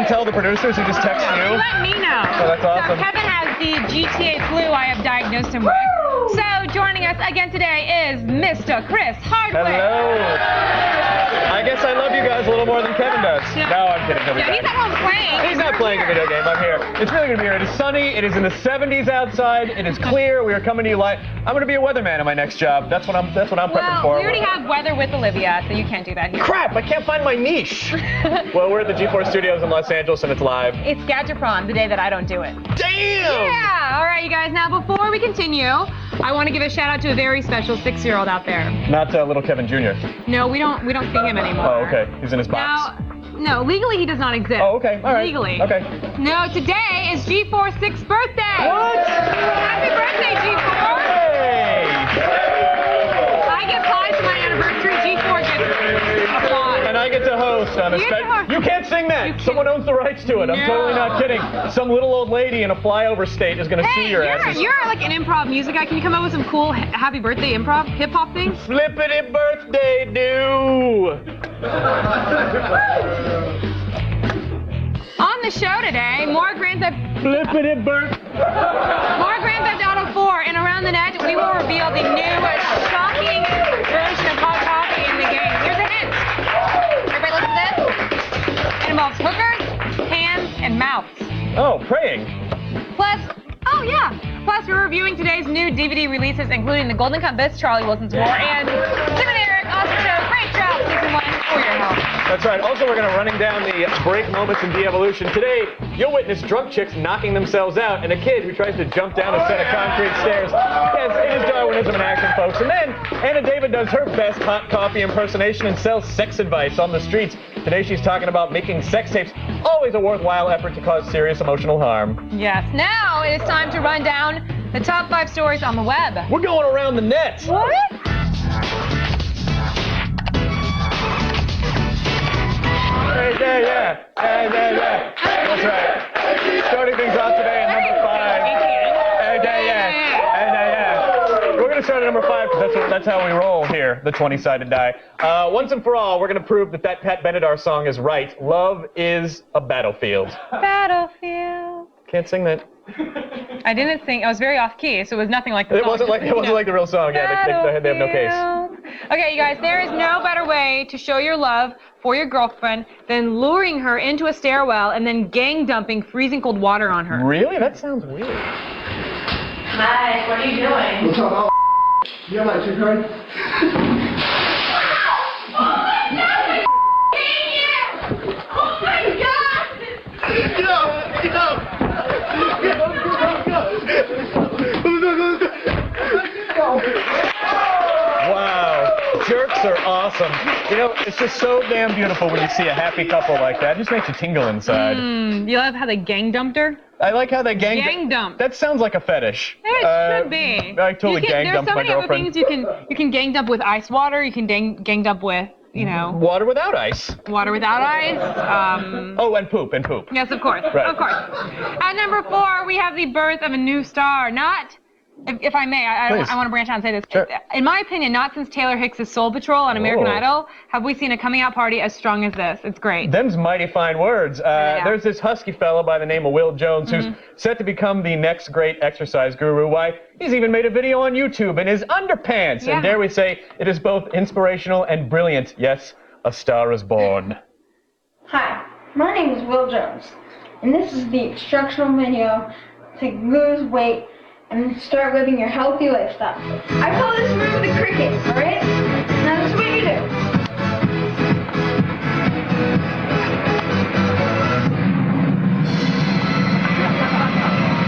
Tell the producers, who just text you? You let me know. Oh, that's awesome. So Kevin has the GTA flu I have diagnosed him with. So joining us again today is Mr. Chris Hardwick. Hello. I guess I love you guys a little more than Kevin does. Yeah. No, I'm kidding. Yeah, he's at home playing. He's not playing a video game. I'm here. It's really going to be here. It is sunny. It is in the 70s outside. It is clear. We are coming to you live. I'm going to be a weatherman in my next job. That's what I'm prepping for. We already have weather with Olivia, so you can't do that here. Crap! I can't find my niche. Well, we're at the G4 Studios in Los Angeles, and it's live. It's Gadgetron, the day that I don't do it. Damn! Yeah! All right, you guys. Now, before we continue, I want to give a shout out to a very special 6-year-old out there. Not little Kevin Jr. No, we don't see him anymore. Oh, okay. He's in his box. No, legally he does not exist. Oh, okay. All right. Legally. Okay. No, today is G4's 6th birthday. What? Happy birthday, G4. Hey! I get pies for my anniversary. G4 gets applause. And I get to host on a special. You can't sing that. Someone owns the rights to it. I'm totally not kidding. Some little old lady in a flyover state is going to sue your asses. You're like an improv music guy. Can you come up with some cool happy birthday improv hip hop things? Flippity birthday do. On the show today, more Grand Theft Auto 4, and around the net, we will reveal the new shocking version of hot coffee in the game. Here's a hint. Everybody listen to this. It involves hookers, hands, and mouths. Oh, praying. Plus, we're reviewing today's new DVD releases, including The Golden Compass, Charlie Wilson's War, and Tim and Eric Austin Show. Great job, Season 1, for your help. That's right. Also, we're going to running down the break moments in de-evolution. Today, you'll witness drunk chicks knocking themselves out and a kid who tries to jump down a set of concrete stairs. Yes, it is Darwinism in action, folks. And then, Anna David does her best hot coffee impersonation and sells sex advice on the streets. Today, she's talking about making sex tapes. Always a worthwhile effort to cause serious emotional harm. Yes. Now, it is time to run down the top 5 stories on the web. We're going around the net. What? Yeah. That's right. Starting things off today at number 5. We're going to start at number 5 because that's how we roll here, the 20-sided die. Once and for all, we're going to prove that Pat Benatar song is right. Love is a battlefield. Battlefield. Can't sing that. I didn't sing. I was very off key, so it was nothing like the song. It wasn't like the real song. Yeah, they have no case. Okay, you guys, there is no better way to show your love for your girlfriend than luring her into a stairwell and then gang dumping freezing cold water on her. Really? That sounds weird. Hi, what are you doing? What's up, you have my 2 card? Oh my God! Wow, jerks are awesome. You know, it's just so damn beautiful when you see a happy couple like that. It just makes you tingle inside. You love how they gang dumped her? I like how they gang dumped. That sounds like a fetish. It should be. I totally gang dumped my girlfriend. There's so many other things you can gang dump with ice water. You can gang dump with, you know. Water without ice. Water without ice. Oh, and poop. Yes, of course. Right. Of course. At number 4, we have the birth of a new star. Not, if I may, I want to branch out and say this. Sure. In my opinion, not since Taylor Hicks' Soul Patrol on American Idol have we seen a coming out party as strong as this. It's great. Them's mighty fine words. There's this husky fellow by the name of Will Jones who's set to become the next great exercise guru. Why, he's even made a video on YouTube in his underpants. Yeah. And dare we say, it is both inspirational and brilliant. Yes, a star is born. Hi, my name is Will Jones, and this is the instructional video to lose weight and start living your healthy lifestyle. I call this move the cricket, alright? Now this is what you do.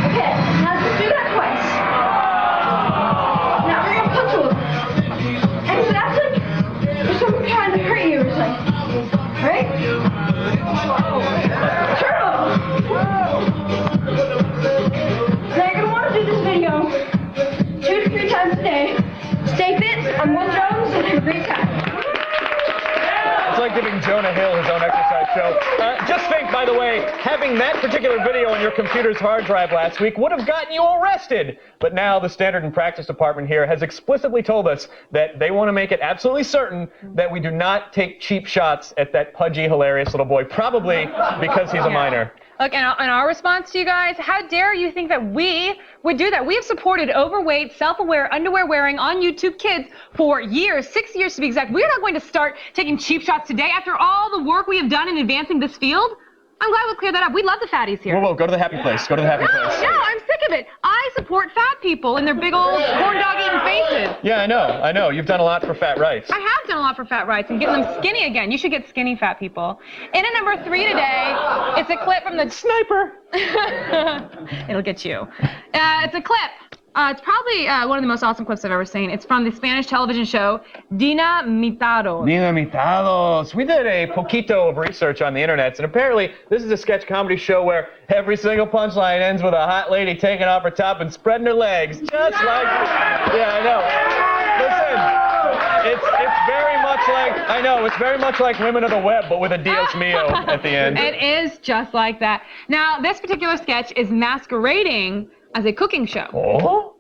Okay, now just do that twice. Now we're gonna punch a little. And so that's like, there's someone trying to hurt you or something. Alright? Turbo! Now you're gonna want to do this video 2 to 3 times a day. Stay fit, I'm Will Jones, and have a great time. It's like the giving Jonah Hill his own exercise show. Just think, by the way, having that particular video on your computer's hard drive last week would have gotten you arrested. But now the Standard and Practice Department here has explicitly told us that they want to make it absolutely certain that we do not take cheap shots at that pudgy, hilarious little boy, probably because he's a minor. Look, and our response to you guys, how dare you think that we would do that? We have supported overweight, self-aware, underwear-wearing on YouTube kids for years, 6 years to be exact. We're not going to start taking cheap shots today after all the work we have done in advancing this field. I'm glad we'll clear that up. We love the fatties here. Whoa, go to the happy place. Go to the happy place. No, I'm sick of it. I support fat people and their big old corn dog eating faces. Yeah, I know. You've done a lot for fat rights. I have done a lot for fat rights and getting them skinny again. You should get skinny fat people. In at number 3 today, it's a clip from the sniper. It'll get you. It's a clip. It's probably one of the most awesome clips I've ever seen. It's from the Spanish television show Dinamitados. Dinamitados. We did a poquito of research on the internet, and apparently this is a sketch comedy show where every single punchline ends with a hot lady taking off her top and spreading her legs, just like... Yeah, I know. Listen, it's very much like... I know, it's very much like Women of the Web, but with a Dios Mio at the end. It is just like that. Now, this particular sketch is masquerading as a cooking show. Oh?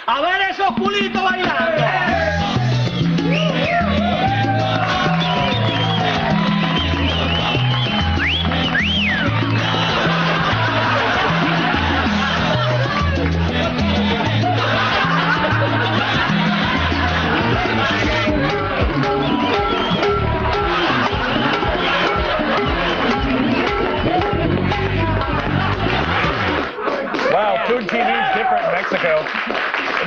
A ver esos culitos bailando. Wow, food TV is different in Mexico.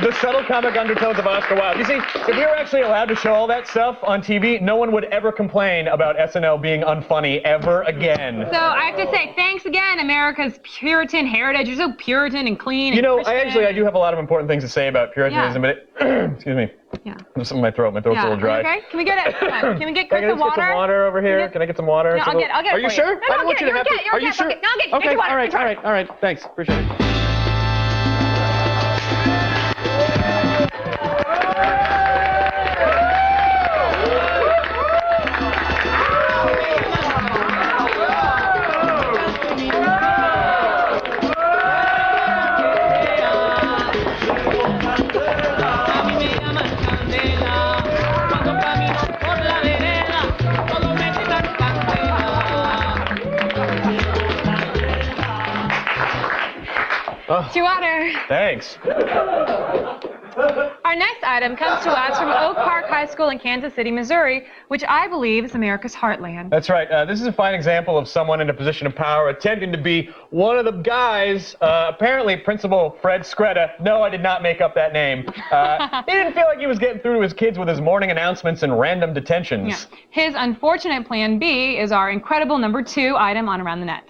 The subtle comic undertones of Oscar Wilde. You see, if we were actually allowed to show all that stuff on TV, no one would ever complain about SNL being unfunny ever again. So I have to say, thanks again, America's Puritan heritage. You're so Puritan and clean. You know, Christian. I do have a lot of important things to say about Puritanism, but it, excuse me. Yeah. There's something in my throat. My throat's a little dry. Okay. Can we get it? Can we get Chris Can I some water? get some water over here? Can I get some water? No, I'll get it. Are you sure? No, I don't want you to have to. Are you sure? Okay, no, I'll get you. Okay, Get your water. all right. Thanks. Appreciate it. To water. Thanks. Our next item comes to us from Oak Park High School in Kansas City, Missouri, which I believe is America's heartland. That's right. This is a fine example of someone in a position of power attempting to be one of the guys, apparently Principal Fred Scretta. No, I did not make up that name. He didn't feel like he was getting through to his kids with his morning announcements and random detentions. Yeah. His unfortunate plan B is our incredible number 2 item on Around the Net.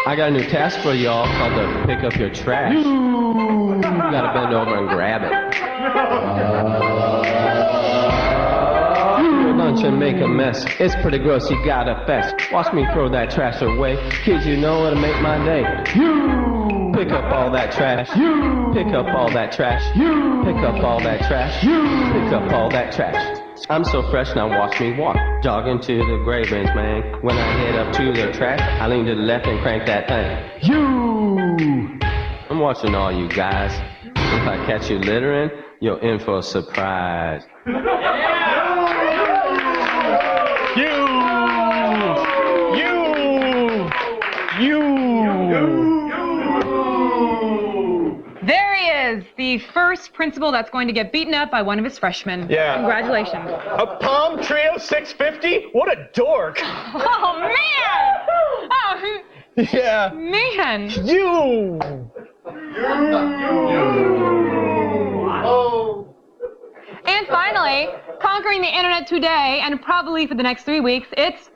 I got a new task for y'all called to pick up your trash. You gotta bend over and grab it. Your lunch and make a mess. It's pretty gross, you gotta fess. Watch me throw that trash away. Kids, you know what'll make my day. You pick up all that trash. You pick up all that trash. You pick up all that trash. You pick up all that trash. I'm so fresh, now watch me walk. Jogging to the gray bins, man. When I head up to the trash, I lean to the left and crank that thing. You! I'm watching all you guys. If I catch you littering, you're in for a surprise. There he is, the first principal that's going to get beaten up by one of his freshmen. Yeah. Congratulations. A Palm Trio 650? What a dork. Oh, man! Oh, Yeah. man. You. And finally, conquering the internet today and probably for the next 3 weeks, it's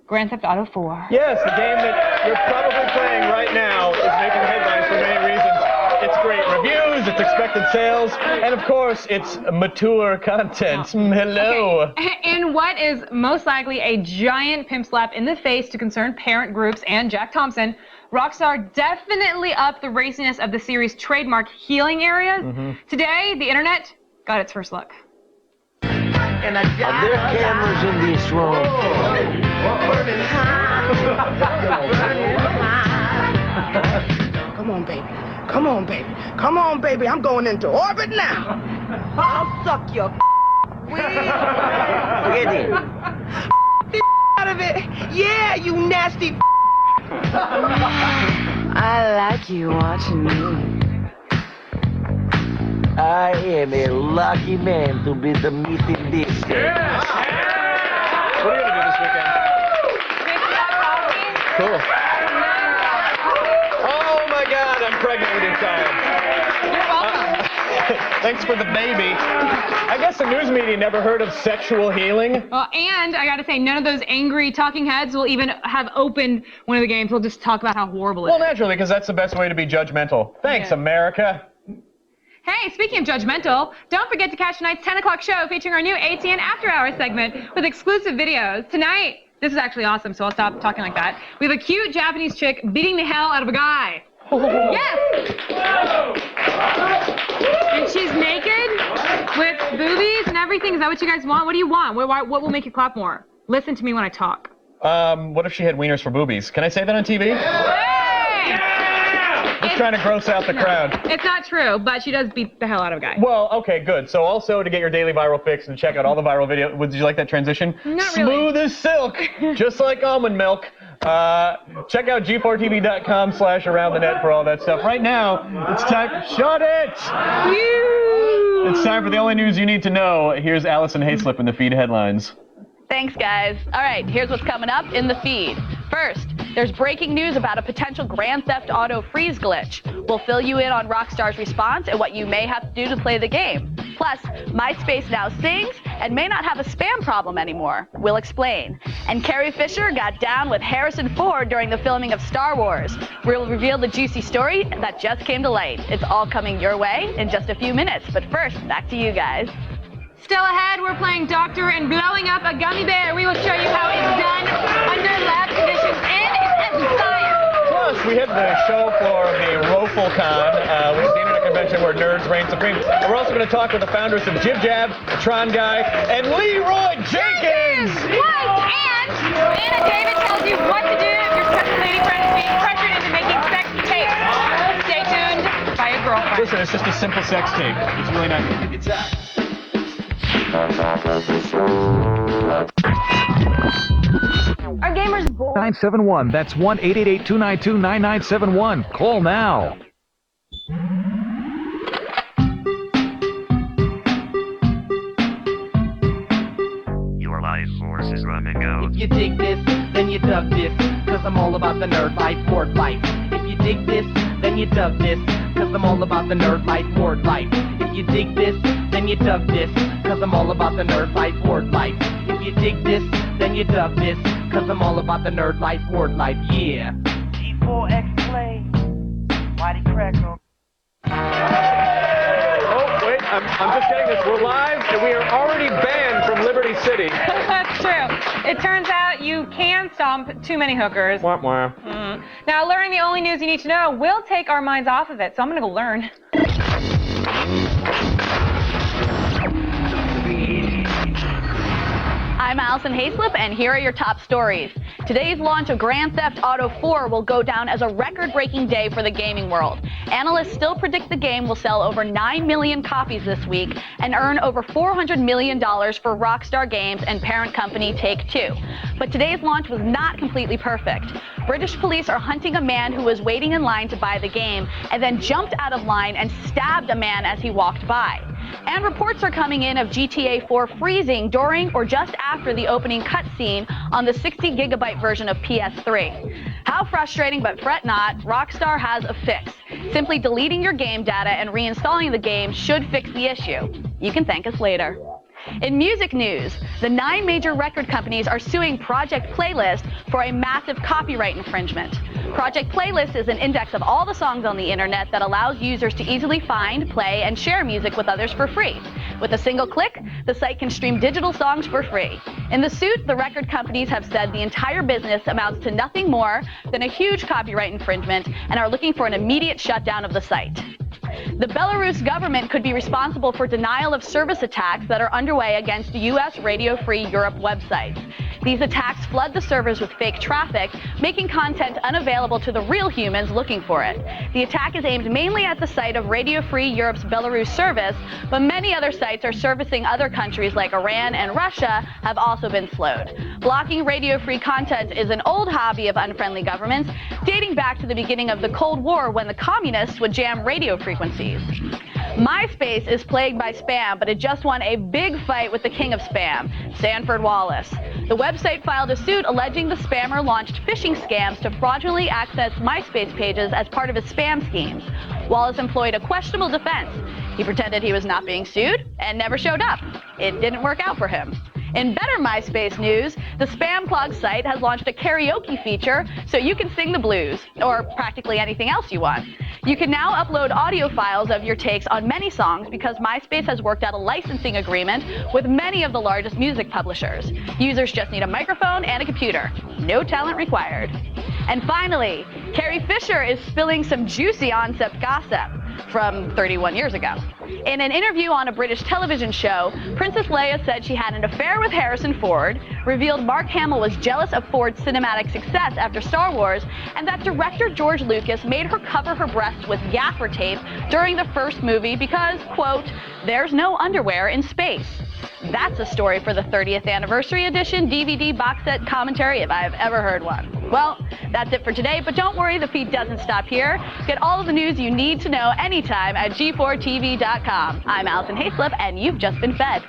Grand Theft Auto 4. Yes, the game that you're probably playing right now is making headlines for many reasons. It's great. views, it's expected sales, and of course, it's mature content. Hello. Okay. In what is most likely a giant pimp slap in the face to concerned parent groups and Jack Thompson, Rockstar definitely upped the raciness of the series' trademark healing areas. Today, the internet got its first look. Are there cameras in this room? Come on, baby. Come on, baby. Come on, baby. I'm going into orbit now. I'll suck your Get in. out of it. Yeah, you nasty. I like you watching me. I am a lucky man to be the meat in this. What are you gonna do this weekend? Cool. Oh my God, I'm pregnant with your child. You're welcome. Thanks for the baby. I guess the news media never heard of sexual healing. Well, and I gotta say, none of those angry talking heads will even have opened one of the games. We'll just talk about how horrible it Well, is. naturally, because that's the best way to be judgmental. Thanks, Yeah. America. Hey, speaking of judgmental, don't forget to catch tonight's 10 o'clock show featuring our new ATN After Hours segment with exclusive videos. Tonight, this is actually awesome, so I'll stop talking like that. We have a cute Japanese chick beating the hell out of a guy. Yes! And she's naked with boobies and everything. Is that what you guys want? What do you want? What will make you clap more? Listen to me when I talk. What if she had wieners for boobies? Can I say that on TV? Hey! Just trying to gross out the crowd. It's not true, but she does beat the hell out of a guy. Well, okay, good. So also to get your daily viral fix and check out all the viral videos. Would you like that transition? Not really. Smooth as silk, just like almond milk. Check out g4tv.com/aroundthenet for all that stuff. Right now, it's time. Shut it! It's time for the only news you need to know. Here's Allison Hayslip in the feed headlines. Thanks, guys. All right, here's what's coming up in the feed. First, there's breaking news about a potential Grand Theft Auto freeze glitch. We'll fill you in on Rockstar's response and what you may have to do to play the game. Plus, MySpace now sings and may not have a spam problem anymore. We'll explain. And Carrie Fisher got down with Harrison Ford during the filming of Star Wars. We'll reveal the juicy story that just came to light. It's all coming your way in just a few minutes. But first, back to you guys. Still ahead, we're playing doctor and blowing up a gummy bear. We will show you how it's done under lab conditions and its essence science. Plus, we hit the show floor of the ROFLCon, which is the internet convention where nerds reign supreme. And we're also going to talk with the founders of Jib Jab, the Tron Guy, and Leroy Jenkins! What? And Anna David tells you what to do if your special lady friend is being pressured into making sex tapes. Stay tuned by your girlfriend. Listen, it's just a simple sex tape. It's really nice. It's Are gamers bored? 971. That's 1-888-292-9971. Call now. Your life force is running out. If you dig this, then you dug this. Cause I'm all about the nerd life, word life. If you dig this, then you dug this. Cause I'm all about the nerd life, word life. If you dig this, then you dug this. Cause I'm all about the nerd life, word life. If you dig this, then you dug this. Cause I'm all about the nerd life, word life, yeah. G4X play. Whitey Cracker. Oh, wait, I'm just getting this. We're live, and we are already banned from Liberty City. That's true. It turns out you can stomp too many hookers. Wah, wah. Now, learning the only news you need to know will take our minds off of it, so I'm going to go learn. I'm Allison Hayslip, and here are your top stories. Today's launch of Grand Theft Auto 4 will go down as a record-breaking day for the gaming world. Analysts still predict the game will sell over 9 million copies this week and earn over $400 million for Rockstar Games and parent company Take-Two. But today's launch was not completely perfect. British police are hunting a man who was waiting in line to buy the game and then jumped out of line and stabbed a man as he walked by. And reports are coming in of GTA 4 freezing during or just after the opening cutscene on the 60-gigabyte version of PS3. How frustrating, but fret not, Rockstar has a fix. Simply deleting your game data and reinstalling the game should fix the issue. You can thank us later. In music news, the 9 major record companies are suing Project Playlist for a massive copyright infringement. Project Playlist is an index of all the songs on the internet that allows users to easily find, play, and share music with others for free. With a single click, the site can stream digital songs for free. In the suit, the record companies have said the entire business amounts to nothing more than a huge copyright infringement and are looking for an immediate shutdown of the site. The Belarus government could be responsible for denial of service attacks that are underway against U.S. Radio Free Europe websites. These attacks flood the servers with fake traffic, making content unavailable to the real humans looking for it. The attack is aimed mainly at the site of Radio Free Europe's Belarus service, but many other sites are servicing other countries like Iran and Russia have also been slowed. Blocking Radio Free content is an old hobby of unfriendly governments, dating back to the beginning of the Cold War when the communists would jam radio frequencies. MySpace is plagued by spam, but it just won a big fight with the king of spam, Sanford Wallace. The website filed a suit alleging the spammer launched phishing scams to fraudulently access MySpace pages as part of his spam schemes. Wallace employed a questionable defense. He pretended he was not being sued and never showed up. It didn't work out for him. In better MySpace news, the Spam Clog site has launched a karaoke feature so you can sing the blues, or practically anything else you want. You can now upload audio files of your takes on many songs because MySpace has worked out a licensing agreement with many of the largest music publishers. Users just need a microphone and a computer. No talent required. And finally, Carrie Fisher is spilling some juicy Oncept gossip from 31 years ago. In an interview on a British television show, Princess Leia said she had an affair with Harrison Ford, revealed Mark Hamill was jealous of Ford's cinematic success after Star Wars, and that director George Lucas made her cover her breasts with gaffer tape during the first movie because, quote, there's no underwear in space. That's a story for the 30th anniversary edition DVD box set commentary if I've ever heard one. Well, that's it for today, but don't worry, the feed doesn't stop here. Get all of the news you need to know anytime at g4tv.com. I'm Allison Hayslip, and you've just been fed.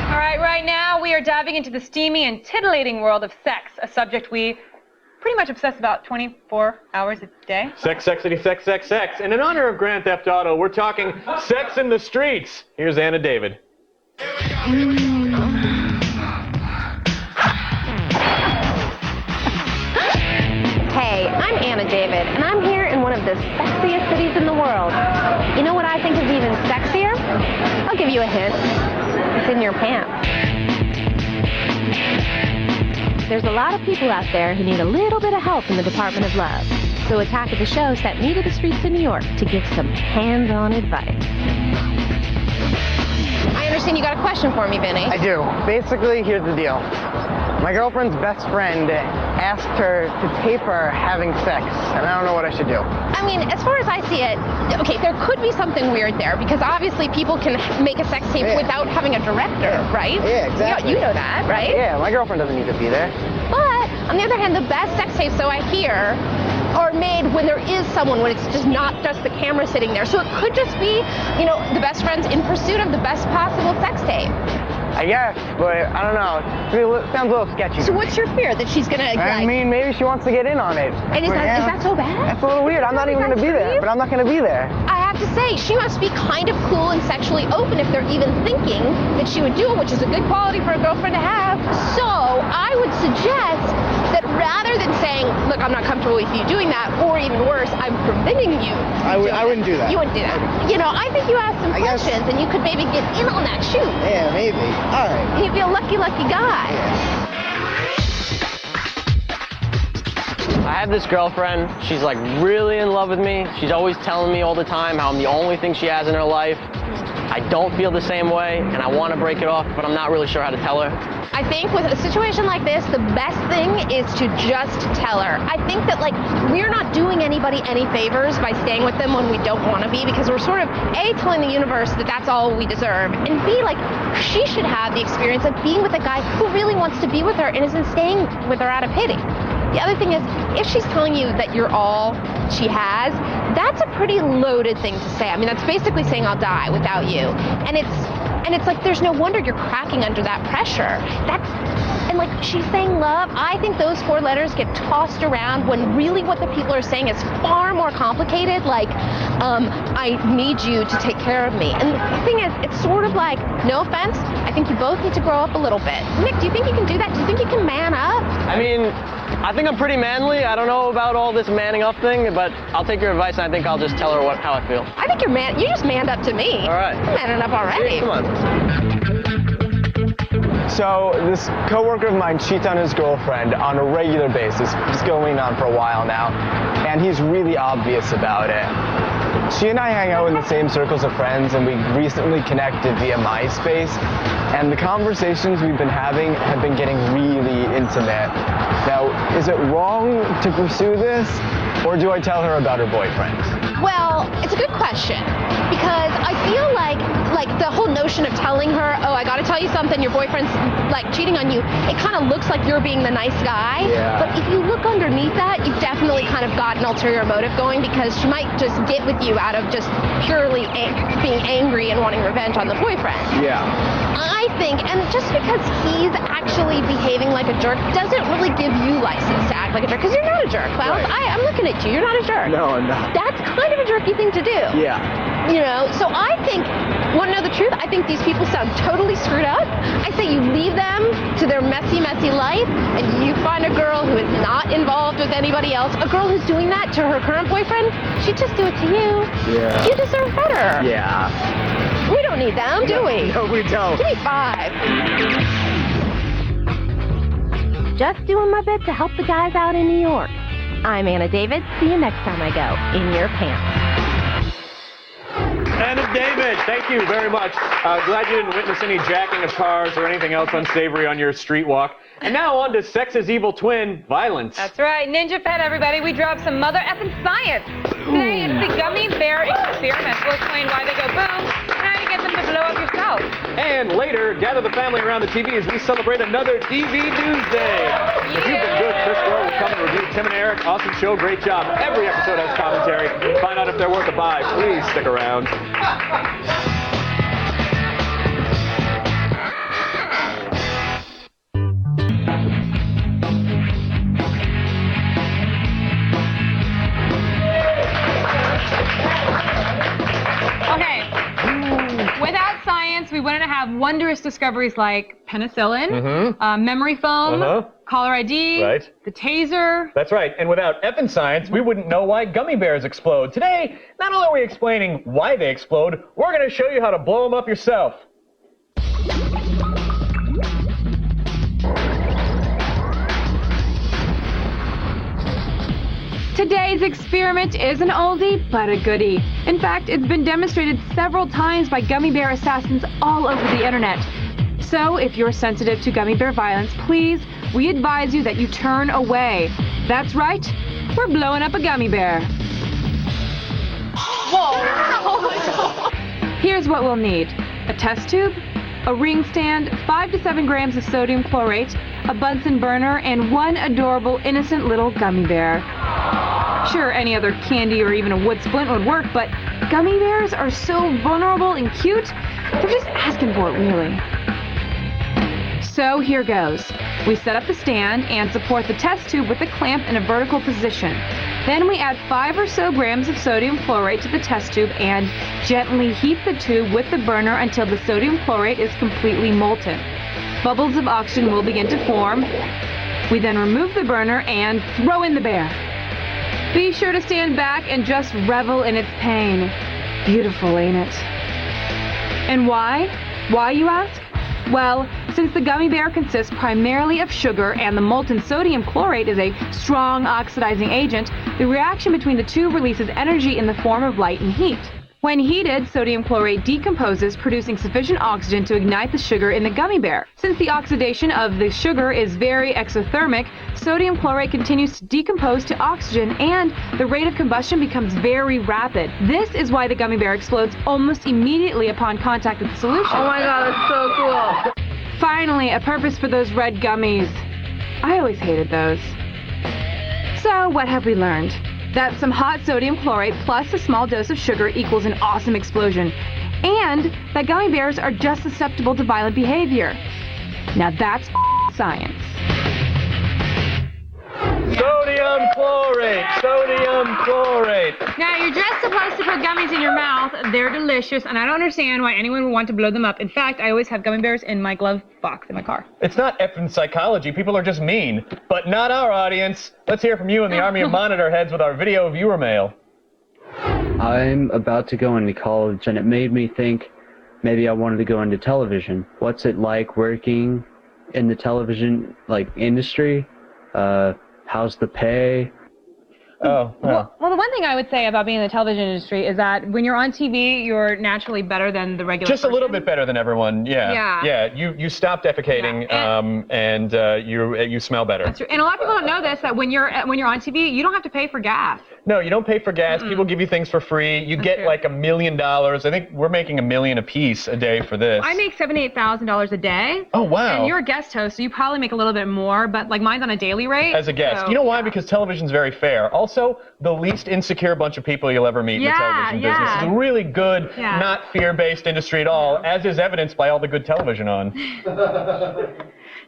All right, right now we are diving into the steamy and titillating world of sex, a subject we pretty much obsess about 24 hours a day. Sex, sexity, sex, sex, sex. And in honor of Grand Theft Auto, we're talking sex in the streets. Here's Anna David. Hey, I'm Anna David, and I'm here in one of the sexiest cities in the world. You know what I think is even sexier? I'll give you a hint. It's in your pants. There's a lot of people out there who need a little bit of help in the Department of Love. So Attack of the Show sent me to the streets of New York to give some hands-on advice. I understand you got a question for me, Vinny. I do. Basically, here's the deal. My girlfriend's best friend asked her to tape her having sex, and I don't know what I should do. I mean, as far as I see it, okay, there could be something weird there, because obviously people can make a sex tape without having a director, right? Yeah, exactly. You know that, right? Yeah, my girlfriend doesn't need to be there. But, on the other hand, the best sex tapes, so I hear, are made when there is someone, when it's just not just the camera sitting there. So it could just be, you know, the best friends in pursuit of the best possible sex tape. I guess, but I don't know. It sounds a little sketchy. So what's your fear? That she's gonna, I mean, maybe she wants to get in on it. And is that so bad? That's a little weird. I'm not even gonna be there, but I'm not gonna be there. I have to say, she must be kind of cool and sexually open if they're even thinking that she would do it, which is a good quality for a girlfriend to have. So I would suggest that rather than saying, look, I'm not comfortable with you doing that, or even worse, I'm forbidding you. I wouldn't do that. You wouldn't do that. You know, I think you ask some questions and you could maybe get in on that shoot. Yeah, maybe. All right. He'd be a lucky, lucky guy. I have this girlfriend. She's like really in love with me. She's always telling me all the time how I'm the only thing she has in her life. I don't feel the same way, and I want to break it off, but I'm not really sure how to tell her. I think with a situation like this, the best thing is to just tell her. I think that, like, we're not doing anybody any favors by staying with them when we don't want to be, because we're sort of, A, telling the universe that that's all we deserve, and B, like, she should have the experience of being with a guy who really wants to be with her and isn't staying with her out of pity. The other thing is, if she's telling you that you're all she has, that's a pretty loaded thing to say. I mean, that's basically saying I'll die without you. And it's And it's like, there's no wonder you're cracking under that pressure. And like she's saying love, I think those 4 letters get tossed around when really what the people are saying is far more complicated, like, I need you to take care of me. And the thing is, it's sort of like, no offense, I think you both need to grow up a little bit. Nick, do you think you can do that? Do you think you can man up? I mean, I think I'm pretty manly. I don't know about all this manning up thing, but I'll take your advice and I think I'll just tell her how I feel. I think you just manned up to me. All right. You're manning up already. Come on. So this coworker of mine cheats on his girlfriend on a regular basis. It's going on for a while now, and he's really obvious about it. She and I hang out in the same circles of friends, and we recently connected via MySpace, and the conversations we've been having have been getting really intimate. Now, is it wrong to pursue this, or do I tell her about her boyfriend? Well, it's a good question, because I feel like the whole notion of telling her, oh, I gotta tell you something, your boyfriend's like cheating on you, it kind of looks like you're being the nice guy. Yeah. But if you look underneath that, you've definitely kind of got an ulterior motive going, because she might just get with you out of just purely being angry and wanting revenge on the boyfriend. Yeah. I think, and just because he's actually behaving like a jerk doesn't really give you license to act like a jerk, because you're not a jerk, Klaus. Right. I'm looking at you, you're not a jerk. No, I'm not. That's kind of a jerky thing to do. Yeah. You know, so I think, want to know the truth? I think these people sound totally screwed up. I say you leave them to their messy, messy life, and you find a girl who is not involved with anybody else. A girl who's doing that to her current boyfriend, she'd just do it to you. Yeah. You deserve better. Yeah. We don't need them, do we? No, we don't. Give me 5. Just doing my bit to help the guys out in New York. I'm Anna David. See you next time I go in your pants. Anna David, thank you very much. Glad you didn't witness any jacking of cars or anything else unsavory on your street walk. And now on to Sex's evil twin, violence. That's right. Ninja Pet, everybody. We dropped some mother effing science. Today, it's the gummy bear experiment. We'll explain why they go boom and how to get them to blow up yourself. And later, gather the family around the TV as we celebrate another DV News Day. If you've been good, Chris Rowe will come and review Tim and Eric. Awesome show, great job. Every episode has commentary. Find out if they're worth a buy. Please stick around. Without science, we wouldn't have wondrous discoveries like penicillin, memory foam, caller ID, the taser. That's right. And without effing science, we wouldn't know why gummy bears explode. Today, not only are we explaining why they explode, we're going to show you how to blow them up yourself. Today's experiment is an oldie, but a goodie. In fact, it's been demonstrated several times by gummy bear assassins all over the internet. So, if you're sensitive to gummy bear violence, please, we advise you that you turn away. That's right, we're blowing up a gummy bear. Whoa! Here's what we'll need. A test tube, a ring stand, 5 to 7 grams of sodium chlorate, a Bunsen burner, and one adorable, innocent little gummy bear. Sure, any other candy or even a wood splint would work, but gummy bears are so vulnerable and cute, they're just asking for it, really. So here goes. We set up the stand and support the test tube with the clamp in a vertical position. Then we add 5 or so grams of sodium chlorate to the test tube and gently heat the tube with the burner until the sodium chlorate is completely molten. Bubbles of oxygen will begin to form. We then remove the burner and throw in the bear. Be sure to stand back and just revel in its pain. Beautiful, ain't it? And why? Why, you ask? Well, since the gummy bear consists primarily of sugar and the molten sodium chlorate is a strong oxidizing agent, the reaction between the two releases energy in the form of light and heat. When heated, sodium chlorate decomposes, producing sufficient oxygen to ignite the sugar in the gummy bear. Since the oxidation of the sugar is very exothermic, sodium chlorate continues to decompose to oxygen and the rate of combustion becomes very rapid. This is why the gummy bear explodes almost immediately upon contact with the solution. Oh my god, that's so cool. Finally, a purpose for those red gummies. I always hated those. So, what have we learned? That some hot sodium chlorate plus a small dose of sugar equals an awesome explosion. and that gummy bears are just susceptible to violent behavior. Now that's science. Sodium chlorate, sodium chlorate. Now, you're just supposed to put gummies in your mouth. They're delicious, and I don't understand why anyone would want to blow them up. In fact, I always have gummy bears in my glove box in my car. It's not effing psychology. People are just mean. But not our audience. Let's hear from you in the Army of Monitor Heads with our video viewer mail. I'm about to go into college, and it made me think maybe I wanted to go into television. What's it like working in the television industry? How's the pay? Oh, well, the one thing I would say about being in the television industry is that when you're on TV, you're naturally better than the regular Just person. a little bit better than everyone, yeah. Yeah. You stop defecating, and you smell better. That's true. And a lot of people don't know this, that when you're on TV, you don't have to pay for gas. No, you don't pay for gas. People give you things for free. You get like $1 million. I think we're making $1 million a piece a day for this. I make $78,000 a day. Oh, wow. And you're a guest host, so you probably make a little bit more, but like mine's on a daily rate. As a guest. So, you know why? Because television's very fair. Also, the least insecure bunch of people you'll ever meet in the television business. It's a really good, not fear-based industry at all, as is evidenced by all the good television on.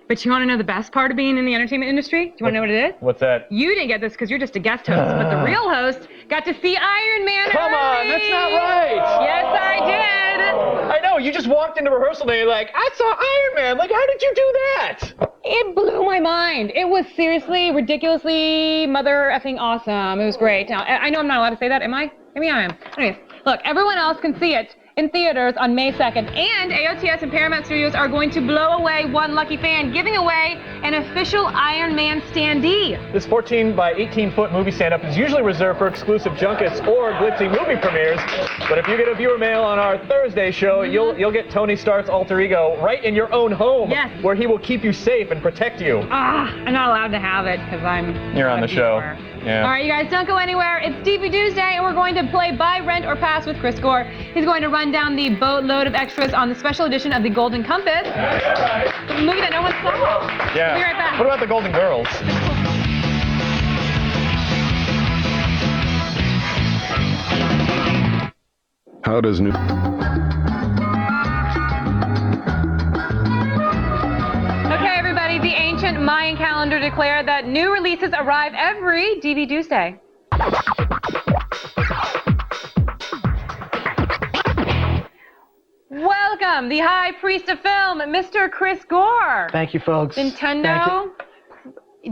But you want to know the best part of being in the entertainment industry? Do you want to know what it is? What's that? You didn't get this because you're just a guest host, but the real host got to see Iron Man Come on, that's not right! Yes, I did! I know, you just walked into rehearsal and you're like, I saw Iron Man! Like, how did you do that? It blew my mind. It was seriously, ridiculously, mother effing awesome. It was great. Now, I know I'm not allowed to say that, am I? Maybe I am. Anyways, look, everyone else can see it in theaters on May 2nd, and AOTS and Paramount Studios are going to blow away one lucky fan, giving away an official Iron Man standee. This 14 by 18-foot movie stand-up is usually reserved for exclusive junkets or glitzy movie premieres, but if you get a viewer mail on our Thursday show, you'll get Tony Stark's alter ego right in your own home, where he will keep you safe and protect you. I'm not allowed to have it because You're on the show. Yeah. All right, you guys, don't go anywhere. It's DV Tuesday, and we're going to play Buy, Rent, or Pass with Chris Gore. He's going to run down the boatload of extras on the special edition of the Golden Compass, the movie that no one saw. Yeah. We'll be right back. What about the Golden Girls? How does new... Okay, everybody, the ancient Mayan calendar declared that new releases arrive every DV Tuesday. Welcome, the High Priest of Film, Mr. Chris Gore. Thank you, folks. Nintendo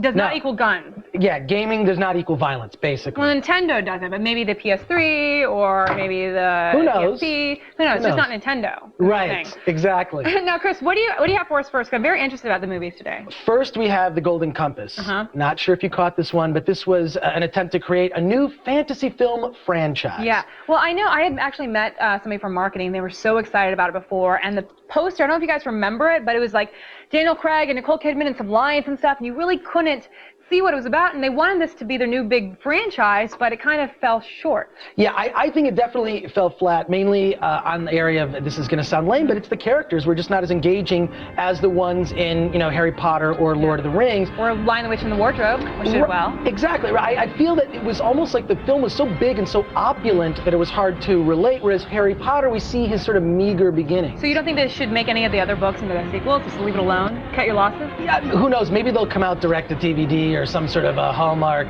does not equal gun. Yeah, gaming does not equal violence, basically. Well, Nintendo doesn't, but maybe the PS3 or maybe the Who knows? PSP. Who knows? It's just not Nintendo. Right, exactly. Now, Chris, what do you have for us first? 'Cause I'm very interested about the movies today. First, we have the Golden Compass. Not sure if you caught this one, but this was an attempt to create a new fantasy film franchise. Yeah. Well, I know I had actually met somebody from marketing. They were so excited about it before, and the poster, I don't know if you guys remember it, but it was like Daniel Craig and Nicole Kidman and some lions and stuff, and you really couldn't see what it was about, and they wanted this to be their new big franchise, but it kind of fell short. Yeah, I think it definitely fell flat, mainly on the area of, this is going to sound lame, but it's the characters were just not as engaging as the ones in, Harry Potter or Lord of the Rings. Or Lion, the Witch, and the Wardrobe, which did well. Exactly, right. I feel that it was almost like the film was so big and so opulent that it was hard to relate, whereas Harry Potter, we see his sort of meager beginning. So you don't think they should make any of the other books into the sequels? Just leave it alone? Cut your losses? Yeah, who knows? Maybe they'll come out direct to DVD or some sort of a Hallmark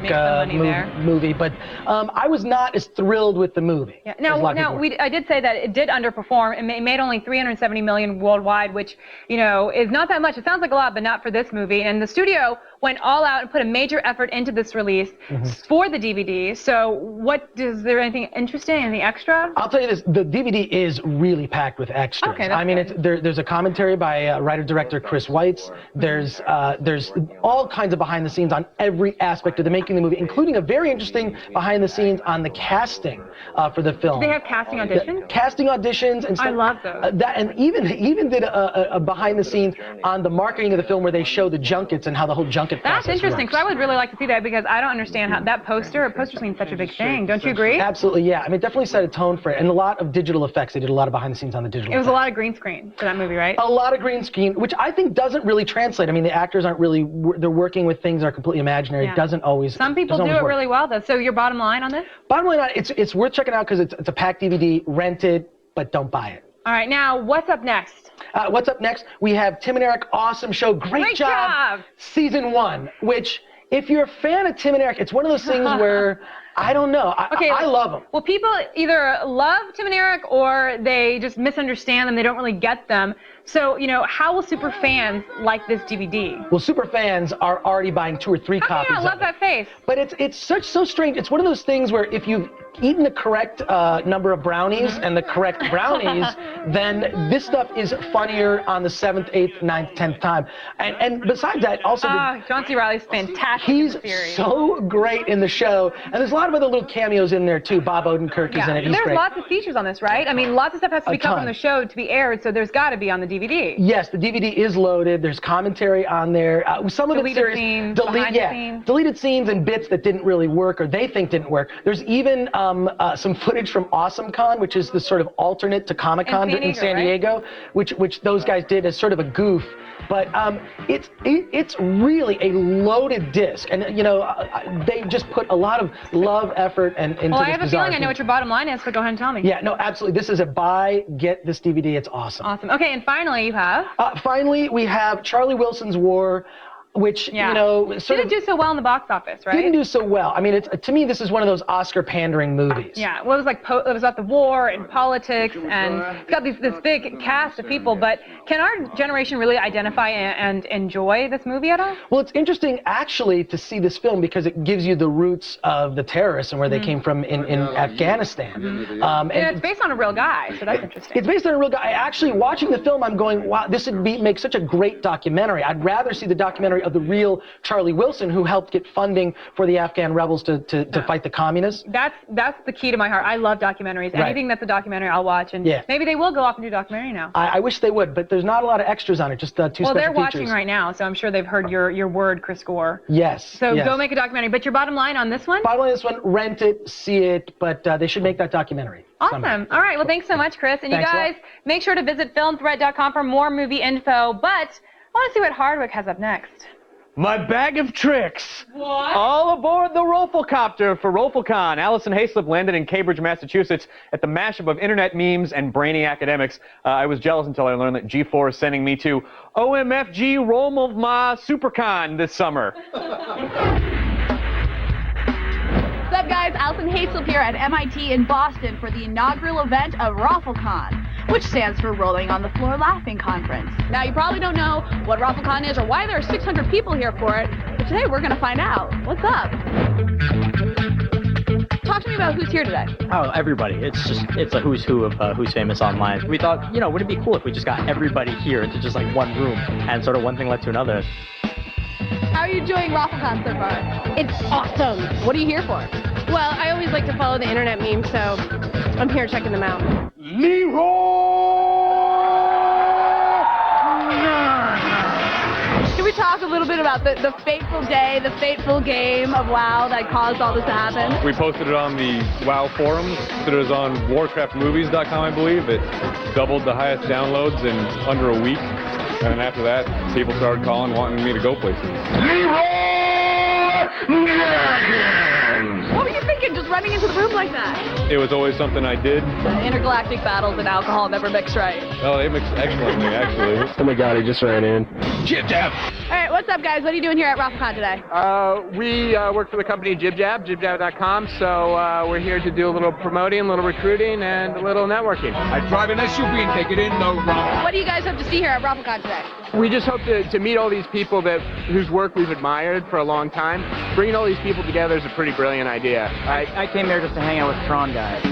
movie, but I was not as thrilled with the movie. Yeah. Now I did say that it did underperform. It made only $370 million worldwide, which is not that much. It sounds like a lot, but not for this movie. And the studio went all out and put a major effort into this release for the DVD. So is there anything interesting, anything extra? I'll tell you this, the DVD is really packed with extras. Okay, I mean, there's a commentary by writer-director Chris Weitz. There's all kinds of behind the scenes on every aspect of the making of the movie, including a very interesting behind the scenes on the casting for the film. Do they have casting auditions? Casting auditions and stuff. I love those. And even did a behind the scenes on the marketing of the film where they show the junkets and how the whole junket That's process interesting, works. because I would really like to see that, because I don't understand how that poster means such a big thing. Don't you agree? Absolutely, yeah. I mean, it definitely set a tone for it, and a lot of digital effects. They did a lot of behind the scenes on the digital It was effects. a lot of green screen for that movie, right? A lot of green screen, which I think doesn't really translate. I mean, the actors aren't really, they're working with things that are completely imaginary. Yeah. It doesn't always Some people do it really well, though. So your bottom line on this? Bottom line, it's worth checking out because it's a packed DVD, rent it, but don't buy it. All right, now what's up next? What's up next? We have Tim and Eric, awesome show, great job. Season 1, which if you're a fan of Tim and Eric, it's one of those things where I don't know. I love them. Well, people either love Tim and Eric or they just misunderstand them. They don't really get them. So, how will super fans like this DVD? Well, super fans are already buying 2 or 3 copies. I love that face. But it's so strange. It's one of those things where if you've eaten the correct number of brownies and the correct brownies, then this stuff is funnier on the 7th, 8th, 9th, 10th time. And besides that, also John C. Reilly's fantastic. He's so great in the show, and there's a lot of other little cameos in there too. Bob Odenkirk is in it. And there's lots of features on this, right? I mean, lots of stuff has to be cut from the show to be aired, so there's got to be on the DVD. Yes, the DVD is loaded. There's commentary on there. Some of deleted scenes, deleted scenes and bits that didn't really work or they think didn't work. There's even some footage from AwesomeCon, which is the sort of alternate to Comic-Con in San Diego, which those guys did as sort of a goof. But it's really a loaded disc, and they just put a lot of love, effort, and into this. Well, I have a feeling I know what your bottom line is, but go ahead and tell me. Yeah, no, absolutely. This is a buy, get this DVD. It's awesome. Awesome. Okay, and finally you have. Finally, we have Charlie Wilson's War, which didn't do so well in the box office, right? Didn't do so well. I mean, to me, this is one of those Oscar pandering movies. Yeah, well, it was like it was about the war and politics, and it's got this big cast of people. But can our generation really identify and enjoy this movie at all? Well, it's interesting actually to see this film because it gives you the roots of the terrorists and where they came from in Afghanistan. And it's based on a real guy, so that's interesting. It's based on a real guy. Actually, watching the film, I'm going, wow, this would make such a great documentary. I'd rather see the documentary of the real Charlie Wilson, who helped get funding for the Afghan rebels to fight the communists. That's the key to my heart. I love documentaries. Right. Anything that's a documentary, I'll watch. And maybe they will go off and do a documentary now. I wish they would, but there's not a lot of extras on it, just 2 special features. Well, they're watching right now, so I'm sure they've heard your word, Chris Gore. Yes. So go make a documentary. But your bottom line on this one? Bottom line on this one, rent it, see it, but they should make that documentary. Awesome. Somehow. All right. Well, thanks so much, Chris. And Thanks you guys, make sure to visit filmthread.com for more movie info. But I want to see what Hardwick has up next. My bag of tricks. What? All aboard the Rolflecopter for Rolflecon. Allison Hayslip landed in Cambridge, Massachusetts at the mashup of internet memes and brainy academics. I was jealous until I learned that G4 is sending me to OMFG Rolmova Supercon this summer. What's up, guys? Allison Hayslip here at MIT in Boston for the inaugural event of Rolflecon, which stands for Rolling on the Floor Laughing Conference. Now, you probably don't know what Rolflecon is or why there are 600 people here for it, but today we're going to find out. What's up? Talk to me about who's here today. Oh, everybody. It's a who's who of who's famous online. We thought, wouldn't it be cool if we just got everybody here into just like one room and sort of one thing led to another. How are you enjoying Rolflecon so far? It's awesome. What are you here for? Well, I always like to follow the internet memes, so I'm here checking them out. Can we talk a little bit about the fateful day, the fateful game of WoW that caused all this to happen? We posted it on the WoW forums. It was on warcraftmovies.com, I believe. It doubled the highest downloads in under a week. And then after that, people started calling, wanting me to go places. What were you thinking, just running into the room like that? It was always something I did. Intergalactic battles and alcohol never mix right. Oh, they mix excellently, actually. Oh my god, he just ran in. Jib Jab! All right, what's up, guys? What are you doing here at Rolflecon today? We work for the company JibJab, jibjab.com, so we're here to do a little promoting, a little recruiting, and a little networking. I drive an SUV and take it in the road. What do you guys hope to see here at Rolflecon today? We just hope to meet all these people whose work we've admired for a long time. Bringing all these people together is a pretty brilliant idea. I came here just to hang out with Tron guys.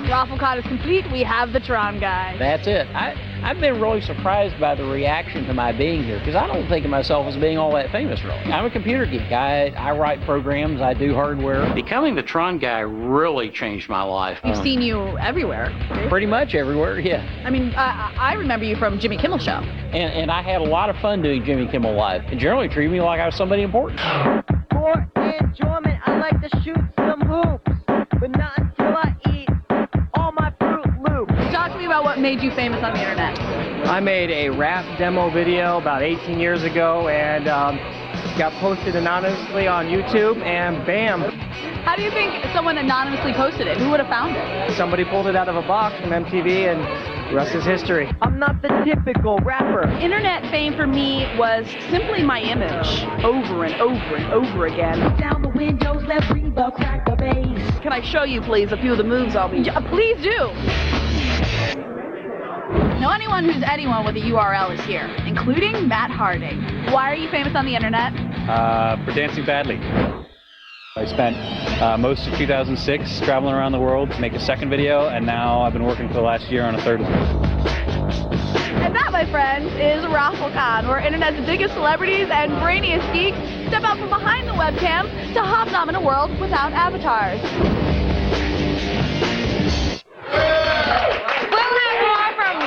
Rolflecon is complete. We have the Tron guy. That's it. I've been really surprised by the reaction to my being here, because I don't think of myself as being all that famous, really. I'm a computer geek. I write programs. I do hardware. Becoming the Tron guy really changed my life. We've seen you everywhere. Pretty much everywhere, yeah. I mean, I remember you from Jimmy Kimmel Show. And I had a lot of fun doing Jimmy Kimmel Live. It generally treated me like I was somebody important. For enjoyment, I like to shoot some hoops, but not until I eat all my Fruit Loops. Talk to me about what made you famous on the internet. I made a rap demo video about 18 years ago and got posted anonymously on YouTube, and bam, How do you think someone anonymously posted it? Who would have found it? Somebody pulled it out of a box from MTV, and the rest is history. I'm not the typical rapper. Internet fame for me was simply my image, over and over and over again. Down the windows, let Reba crack the bass. Can I show you, please, a few of the moves I'll be... Yeah, please do! Now, anyone who's anyone with a URL is here, including Matt Harding. Why are you famous on the internet? For dancing badly. I spent most of 2006 traveling around the world to make a second video, and now I've been working for the last year on a third one. And that, my friends, is RaffleCon, where internet's biggest celebrities and brainiest geeks step out from behind the webcam to hobnob in a world without avatars. We'll have more from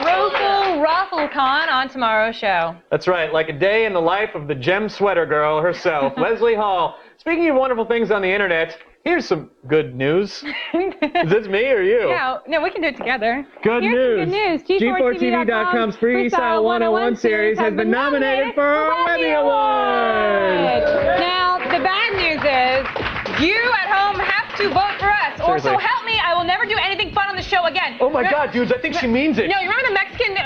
RaffleCon on tomorrow's show. That's right, like a day in the life of the gem sweater girl herself, Leslie Hall. Speaking of wonderful things on the internet, here's some good news. Is this me or you? No, we can do it together. Good Here's news. Good news. G4TV.com's Freestyle 101 series has been nominated for a Webby Award. Now, the bad news is you at home have to vote for us, or so Seriously. help me, I will never do anything fun on the show again. Oh my God, dudes, I think she means it. No, you remember the Mexican,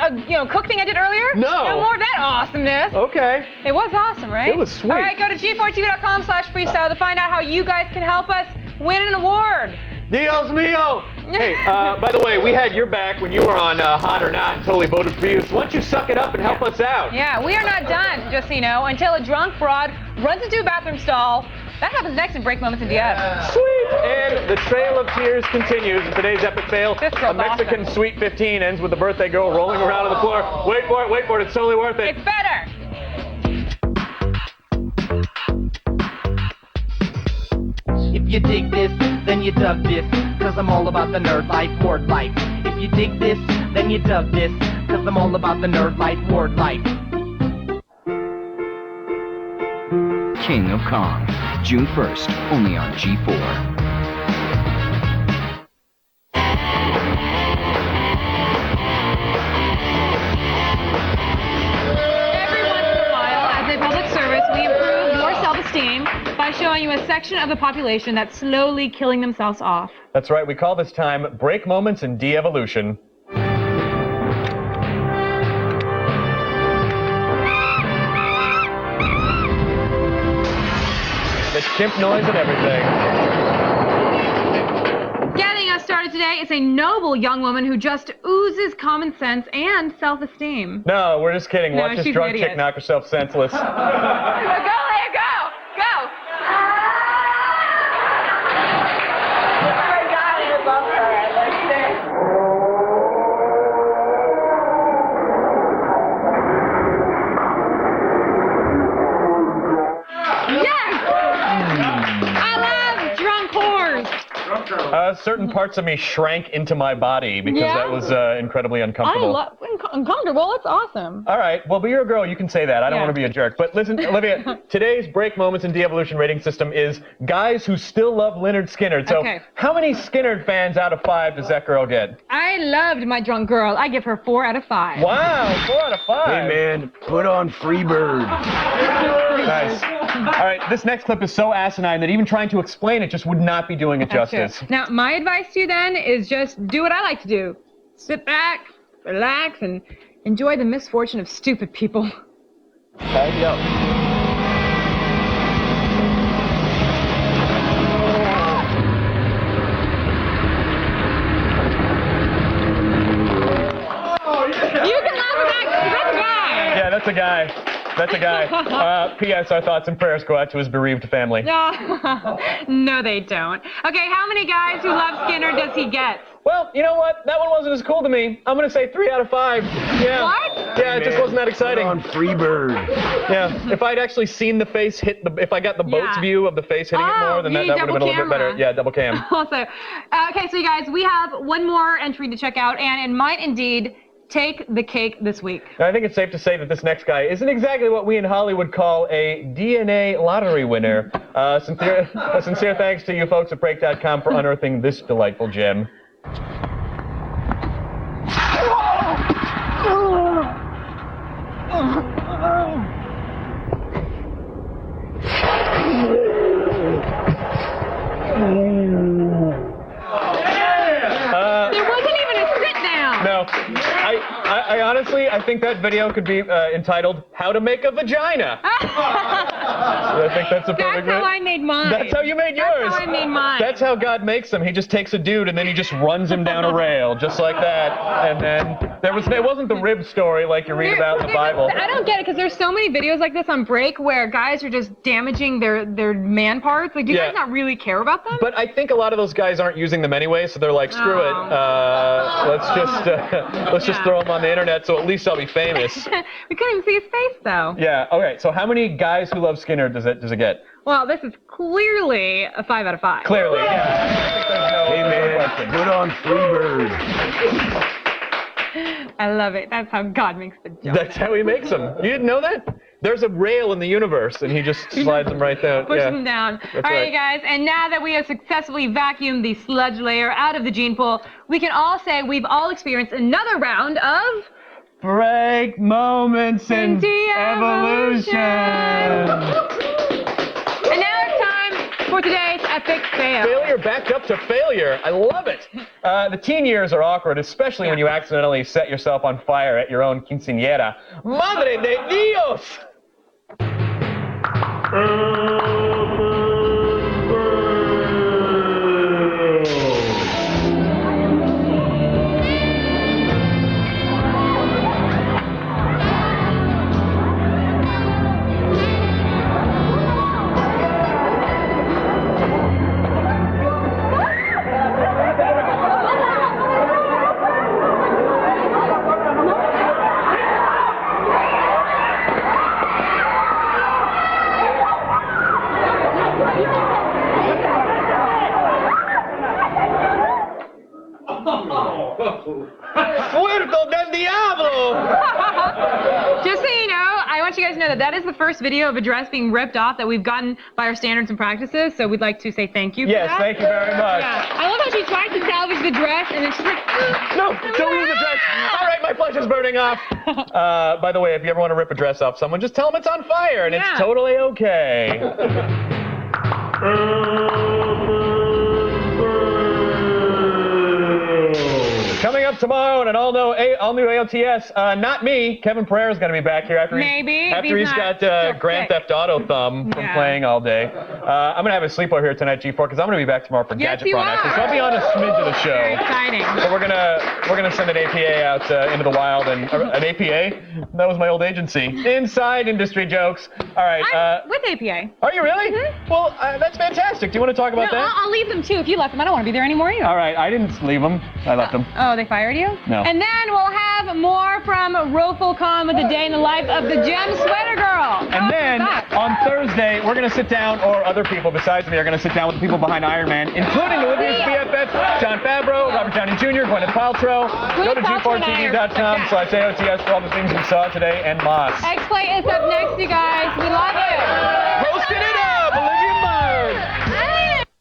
cook thing I did earlier? No. No more of that awesomeness. Okay. It was awesome, right? It was sweet. All right, go to g4tv.com/freestyle to find out how you guys can help us win an award. Dios mío! Hey, by the way, we had your back when you were on Hot or Not and totally voted for you, so why don't you suck it up and help us out? Yeah, we are not done, just so you know, until a drunk broad runs into a bathroom stall. That happens next in Break Moments in DF. Sweet! And the Trail of Tears continues in today's epic fail. This A girl's Mexican awesome. Sweet 15 ends with the birthday girl rolling around on the floor. Wait for it, it's totally worth it. It's better! If you dig this, then you dug this, cause I'm all about the nerd life, ward life. If you dig this, then you dug this, cause I'm all about the nerd life, ward life. King of Kong, June 1st, only on G4. By showing you a section of the population that's slowly killing themselves off. That's right, we call this time Break Moments in De-Evolution. The chimp noise and everything. Getting us started today is a noble young woman who just oozes common sense and self-esteem. No, we're just kidding. No, Watch this she's drunk an chick idiot. knock herself senseless. Go, Leia, go! Go! Certain parts of me shrank into my body because Yeah? that was incredibly I uncomfortable. love uncomfortable. It's awesome. All right, well, but you're a girl. You can say that. I don't Yeah. want to be a jerk. But listen, Olivia, today's Break Moments in De-Evolution rating system is guys who still love Lynyrd Skynyrd. So Okay. how many Skynyrd fans out of 5 does that girl get? I loved my drunk girl. I give her 4 out of 5. Wow, 4 out of 5. Hey, man, put on Freebird. Nice. All right, this next clip is so asinine that even trying to explain it just would not be doing it That's justice. true. Now, my advice to you then is just do what I like to do. Sit back, relax, and enjoy the misfortune of stupid people. Okay, yo. You can laugh at that. That's a guy. Yeah, that's a guy. That's a guy. P.S. Our thoughts and prayers go out to his bereaved family. No, no, they don't. Okay, how many guys who love Skinner does he get? Well, you know what? That one wasn't as cool to me. I'm going to say 3 out of 5. Yeah. What? Yeah, it just wasn't that exciting. Put on Freebird. Yeah, if I'd actually seen the face hit the, if I got the boat's Yeah. view of the face hitting it more, then that would have been a little bit better. Yeah, double cam. Also, okay, so you guys, we have one more entry to check out, and it might indeed take the cake this week. I think it's safe to say that this next guy isn't exactly what we in Hollywood call a DNA lottery winner. Sincere thanks to you folks at Break.com for unearthing this delightful gem. I honestly, I think that video could be entitled "How to Make a Vagina." I think that's a perfect. That's how I made mine. That's how you made yours. That's how I made mine. That's how God makes them. He just takes a dude and then he just runs him down a rail, just like that. And then it wasn't the rib story like you read about in the Bible. I don't get it because there's so many videos like this on break where guys are just damaging their man parts. Like, do you guys not really care about them? But I think a lot of those guys aren't using them anyway, so they're like, screw it. Let's just throw them on the internet, so at least I'll be famous. We couldn't even see his face though. Yeah. Okay. So how many guys who love Skinner does it get? Well, this is clearly a 5 out of 5. Clearly. Yeah. Hey man, put on Freebird. I love it. That's how God makes the jump. That's how he makes them. You didn't know that? There's a rail in the universe, and he just slides them right down. Pushes them down. That's all right, right. guys, and now that we have successfully vacuumed the sludge layer out of the gene pool, we can all say we've all experienced another round of... break moments in evolution. And now it's time for today's epic fail. Failure backed up to failure. I love it. The teen years are awkward, especially when you accidentally set yourself on fire at your own quinceañera. Madre de Dios! Puerto del Diablo! Just so you know, I want you guys to know that is the first video of a dress being ripped off that we've gotten by our standards and practices, so we'd like to say thank you for that. Yes, thank you very much. Yeah. I love how she tried to salvage the dress, and then she's like, no, don't lose the dress. All right, my flesh is burning off. By the way, if you ever want to rip a dress off someone, just tell them it's on fire, and it's totally okay. Coming up tomorrow on an all-new AOTS, not me. Kevin Pereira is going to be back here after he's got Grand Theft Auto thumb from playing all day. I'm going to have a sleepover here tonight, G4, because I'm going to be back tomorrow for Gadget Front, actually. So I'll be on a smidge of the show. very exciting. So we're gonna send an APA out into the wild, and an APA. That was my old agency. Inside Industry Jokes. All right. I'm with APA. Are you really? Mm-hmm. Well, that's fantastic. Do you want to talk about that? I'll leave them too. If you left them, I don't want to be there anymore either. All right. I didn't leave them. I left them. Oh, they fired you? No. And then we'll have more from RoFulCon with the day in the life of the Gem Sweater Girl. And then on Thursday, we're going to sit down, or other people besides me are going to sit down with the people behind Iron Man, including Olivia's BFF, John Favreau, Robert Downey Jr., Gwyneth Paltrow. Go to g4tv.com/AOTS for all the things we saw today and Moss. X-Play is up next, you guys. We love you. Posting it up.